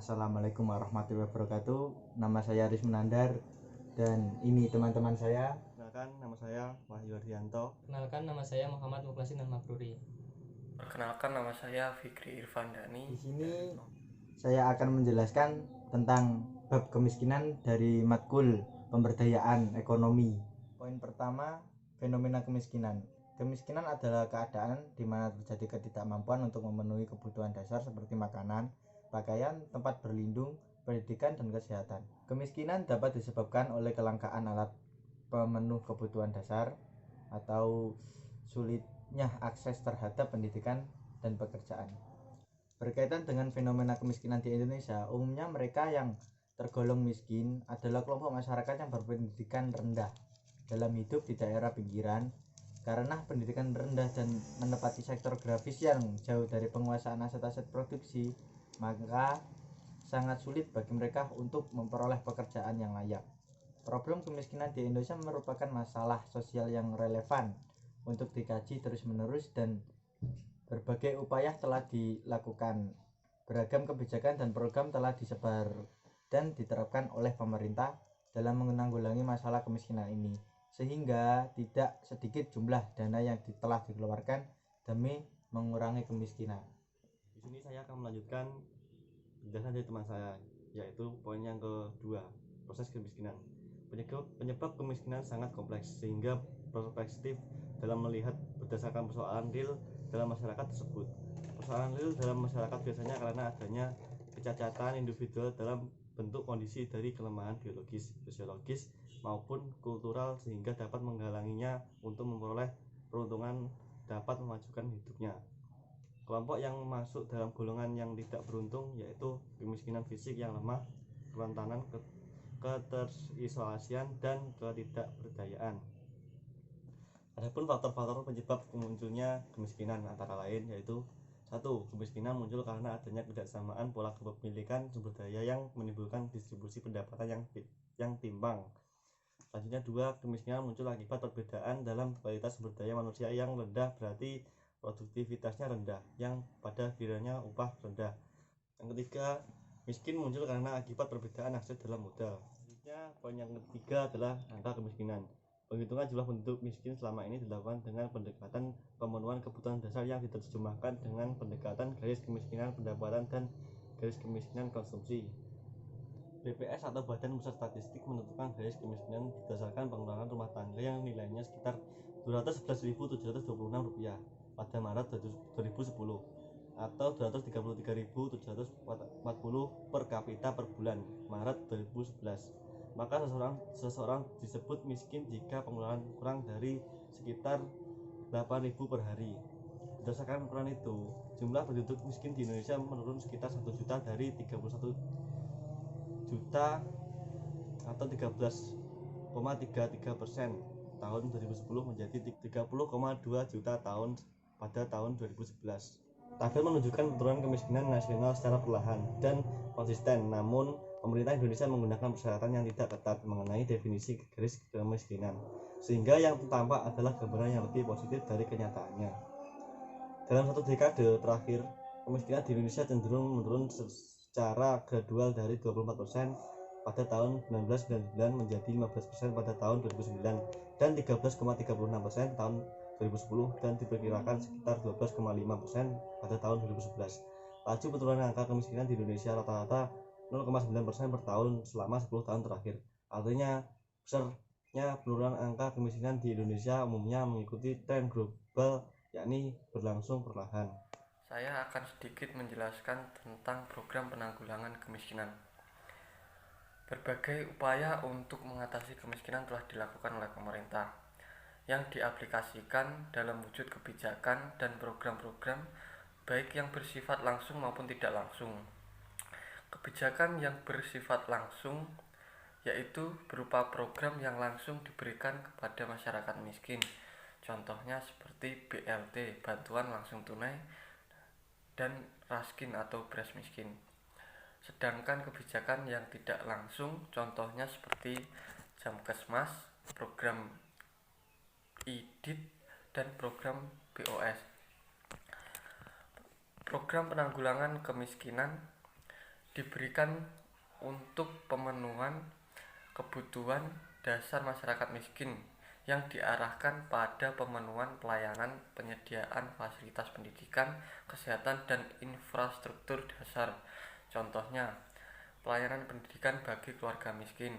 Assalamualaikum warahmatullahi wabarakatuh. Nama saya Aris Menandar dan ini teman-teman saya. Kenalkan, nama saya Wahyu Ardianto. Kenalkan, nama saya Muhammad Mukhlasin dan Mabruri. Perkenalkan, nama saya Fikri Irfan Dani. Di sini saya akan menjelaskan tentang bab kemiskinan dari matkul pemberdayaan ekonomi. Poin pertama, fenomena kemiskinan. Kemiskinan adalah keadaan di mana terjadi ketidakmampuan untuk memenuhi kebutuhan dasar seperti makanan, pakaian, tempat berlindung, pendidikan, dan kesehatan. Kemiskinan dapat disebabkan oleh kelangkaan alat pemenuh kebutuhan dasar atau sulitnya akses terhadap pendidikan dan pekerjaan. Berkaitan dengan fenomena kemiskinan di Indonesia, umumnya mereka yang tergolong miskin adalah kelompok masyarakat yang berpendidikan rendah dalam hidup di daerah pinggiran. Karena pendidikan rendah dan menempati sektor grafis yang jauh dari penguasaan aset-aset produksi, maka sangat sulit bagi mereka untuk memperoleh pekerjaan yang layak. Problem kemiskinan di Indonesia merupakan masalah sosial yang relevan untuk dikaji terus-menerus dan berbagai upaya telah dilakukan. Beragam kebijakan dan program telah disebar dan diterapkan oleh pemerintah dalam menanggulangi masalah kemiskinan ini, sehingga tidak sedikit jumlah dana yang telah dikeluarkan demi mengurangi kemiskinan. Di sini saya akan melanjutkan penjelasan dari teman saya, yaitu poin yang kedua, proses kemiskinan. Penyebab kemiskinan sangat kompleks sehingga perspektif dalam melihat berdasarkan persoalan real dalam masyarakat tersebut. Persoalan real dalam masyarakat biasanya karena adanya kecacatan individual dalam bentuk kondisi dari kelemahan biologis, fisiologis, maupun kultural sehingga dapat menghalanginya untuk memperoleh peruntungan dapat memajukan hidupnya. Kelompok yang masuk dalam golongan yang tidak beruntung yaitu kemiskinan fisik yang lemah, kerentanan, keterisolasian, dan ketidakberdayaan. Adapun faktor-faktor penyebab munculnya kemiskinan antara lain yaitu 1. Kemiskinan muncul karena adanya ketidaksamaan pola kepemilikan sumber daya yang menimbulkan distribusi pendapatan yang timpang. Selanjutnya 2. Kemiskinan muncul akibat perbedaan dalam kualitas sumber daya manusia yang rendah, berarti produktivitasnya rendah, yang pada gilirannya upah rendah. Yang ketiga, miskin muncul karena akibat perbedaan akses dalam modal. Selanjutnya, poin yang ketiga adalah angka kemiskinan. Penghitungan jumlah penduduk miskin selama ini dilakukan dengan pendekatan pemenuhan kebutuhan dasar yang diterjemahkan dengan pendekatan garis kemiskinan pendapatan dan garis kemiskinan konsumsi. BPS atau Badan Pusat Statistik menentukan garis kemiskinan berdasarkan pengeluaran rumah tangga yang nilainya sekitar Rp211.726 pada Maret 2010 atau Rp233.740 per kapita per bulan Maret 2011. Maka seseorang disebut miskin jika pengeluaran kurang dari sekitar 8.000 per hari. Berdasarkan ukuran itu, jumlah penduduk miskin di Indonesia menurun sekitar 1 juta dari 31 juta atau 13,33% tahun 2010 menjadi 30,2 juta pada tahun 2011. Tabel menunjukkan penurunan kemiskinan nasional secara perlahan dan konsisten, namun pemerintah Indonesia menggunakan persyaratan yang tidak ketat mengenai definisi garis kemiskinan, sehingga yang tampak adalah gambaran yang lebih positif dari kenyataannya. Dalam satu dekade terakhir, kemiskinan di Indonesia cenderung menurun secara gradual dari 24% pada tahun 1999 menjadi 15% pada tahun 2009 dan 13,36% tahun 2010 dan diperkirakan sekitar 12,5% pada tahun 2011. Laju penurunan angka kemiskinan di Indonesia rata-rata 0,9% per tahun selama 10 tahun terakhir. Artinya, besarnya penurunan angka kemiskinan di Indonesia umumnya mengikuti tren global, yakni berlangsung perlahan. Saya akan sedikit menjelaskan tentang program penanggulangan kemiskinan. Berbagai upaya untuk mengatasi kemiskinan telah dilakukan oleh pemerintah yang diaplikasikan dalam wujud kebijakan dan program-program baik yang bersifat langsung maupun tidak langsung. Kebijakan yang bersifat langsung yaitu berupa program yang langsung diberikan kepada masyarakat miskin. Contohnya seperti BLT, bantuan langsung tunai, dan raskin atau beras miskin. Sedangkan kebijakan yang tidak langsung contohnya seperti Jamkesmas, program IDIT, dan program BOS. Program penanggulangan kemiskinan diberikan untuk pemenuhan kebutuhan dasar masyarakat miskin yang diarahkan pada pemenuhan pelayanan penyediaan fasilitas pendidikan, kesehatan, dan infrastruktur dasar. Contohnya, pelayanan pendidikan bagi keluarga miskin.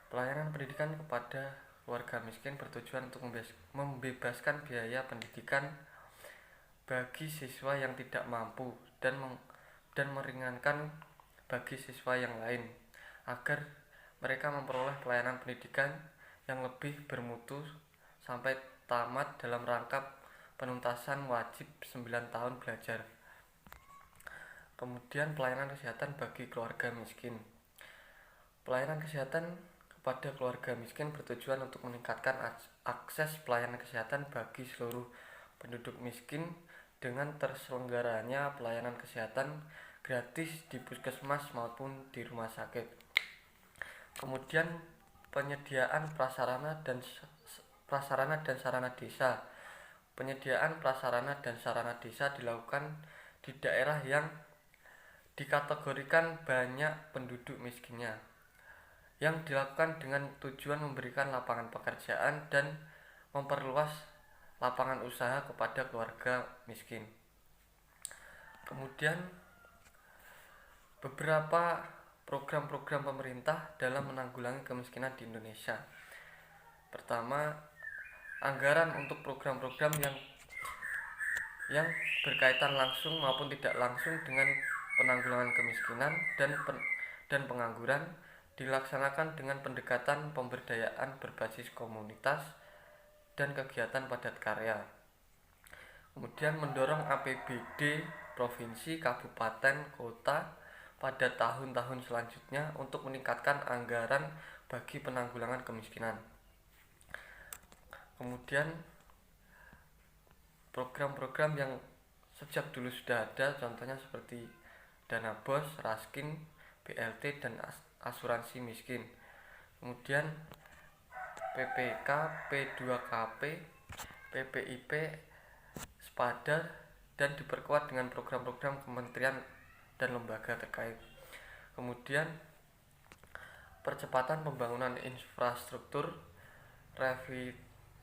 Pelayanan pendidikan kepada keluarga miskin bertujuan untuk membebaskan biaya pendidikan bagi siswa yang tidak mampu dan meringankan bagi siswa yang lain agar mereka memperoleh pelayanan pendidikan yang lebih bermutu sampai tamat dalam rangka penuntasan wajib 9 tahun belajar. Kemudian pelayanan kesehatan bagi keluarga miskin. Pelayanan kesehatan kepada keluarga miskin bertujuan untuk meningkatkan akses pelayanan kesehatan bagi seluruh penduduk miskin dengan terselenggaranya pelayanan kesehatan gratis di puskesmas maupun di rumah sakit. Kemudian penyediaan prasarana dan sarana desa. Penyediaan prasarana dan sarana desa dilakukan di daerah yang dikategorikan banyak penduduk miskinnya, yang dilakukan dengan tujuan memberikan lapangan pekerjaan dan memperluas lapangan usaha kepada keluarga miskin. Kemudian beberapa program-program pemerintah dalam menanggulangi kemiskinan di Indonesia. Pertama, anggaran untuk program-program yang berkaitan langsung maupun tidak langsung dengan penanggulangan kemiskinan dan pengangguran dilaksanakan dengan pendekatan pemberdayaan berbasis komunitas dan kegiatan padat karya. Kemudian mendorong APBD provinsi, kabupaten, kota pada tahun-tahun selanjutnya untuk meningkatkan anggaran bagi penanggulangan kemiskinan. Kemudian program-program yang sejak dulu sudah ada, contohnya seperti Dana Bos, Raskin, BLT, dan asuransi miskin. Kemudian PPK, P2KP, PPIP, SPADA, dan diperkuat dengan program-program kementerian dan lembaga terkait. Kemudian percepatan pembangunan infrastruktur,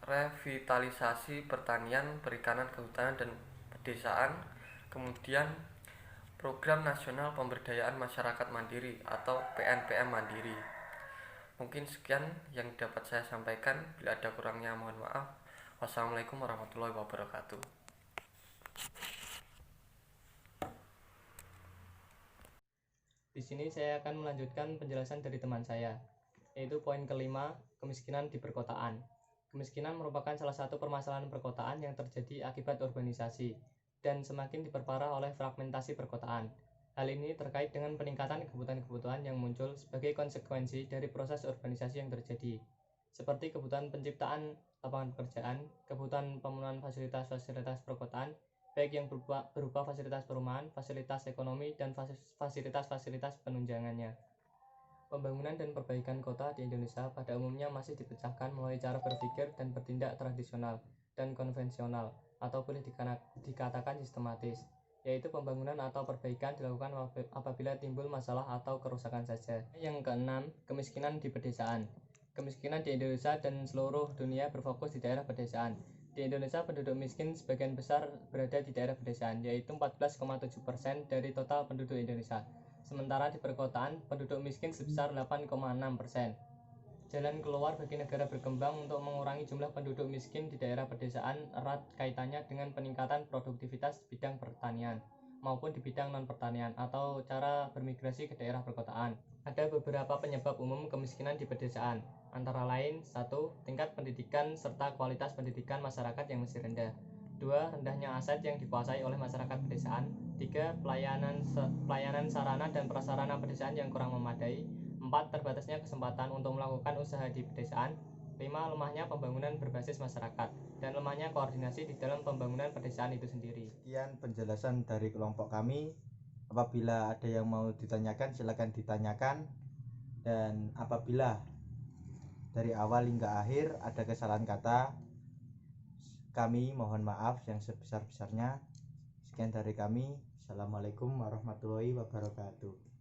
revitalisasi pertanian, perikanan, kehutanan, dan pedesaan. Kemudian program nasional pemberdayaan masyarakat mandiri atau PNPM mandiri. Mungkin sekian yang dapat saya sampaikan. Bila ada kurangnya mohon maaf. Wassalamualaikum warahmatullahi wabarakatuh. Di sini saya akan melanjutkan penjelasan dari teman saya, yaitu poin kelima, kemiskinan di perkotaan. Kemiskinan merupakan salah satu permasalahan perkotaan yang terjadi akibat urbanisasi dan semakin diperparah oleh fragmentasi perkotaan. Hal ini terkait dengan peningkatan kebutuhan-kebutuhan yang muncul sebagai konsekuensi dari proses urbanisasi yang terjadi, seperti kebutuhan penciptaan lapangan pekerjaan, kebutuhan pemenuhan fasilitas-fasilitas perkotaan, baik yang berupa fasilitas perumahan, fasilitas ekonomi, dan fasilitas-fasilitas penunjangannya. Pembangunan dan perbaikan kota di Indonesia pada umumnya masih dipecahkan melalui cara berpikir dan bertindak tradisional dan konvensional, atau boleh dikatakan sistematis, yaitu pembangunan atau perbaikan dilakukan apabila timbul masalah atau kerusakan saja. Yang keenam, kemiskinan di pedesaan. Kemiskinan di Indonesia dan seluruh dunia berfokus di daerah pedesaan. Di Indonesia, penduduk miskin sebagian besar berada di daerah pedesaan, yaitu 14,7% dari total penduduk Indonesia. Sementara di perkotaan, penduduk miskin sebesar 8,6%. Jalan keluar bagi negara berkembang untuk mengurangi jumlah penduduk miskin di daerah pedesaan erat kaitannya dengan peningkatan produktivitas di bidang pertanian maupun di bidang non-pertanian atau cara bermigrasi ke daerah perkotaan. Ada beberapa penyebab umum kemiskinan di pedesaan, antara lain 1. Tingkat pendidikan serta kualitas pendidikan masyarakat yang masih rendah. 2. Rendahnya aset yang dikuasai oleh masyarakat pedesaan. 3. Pelayanan sarana dan prasarana pedesaan yang kurang memadai. 4. Terbatasnya kesempatan untuk melakukan usaha di pedesaan. 5. Lemahnya pembangunan berbasis masyarakat dan lemahnya koordinasi di dalam pembangunan pedesaan itu sendiri. Sekian penjelasan dari kelompok kami. Apabila ada yang mau ditanyakan, silakan ditanyakan. Dan apabila dari awal hingga akhir ada kesalahan kata, kami mohon maaf yang sebesar-besarnya. Sekian dari kami. Assalamualaikum warahmatullahi wabarakatuh.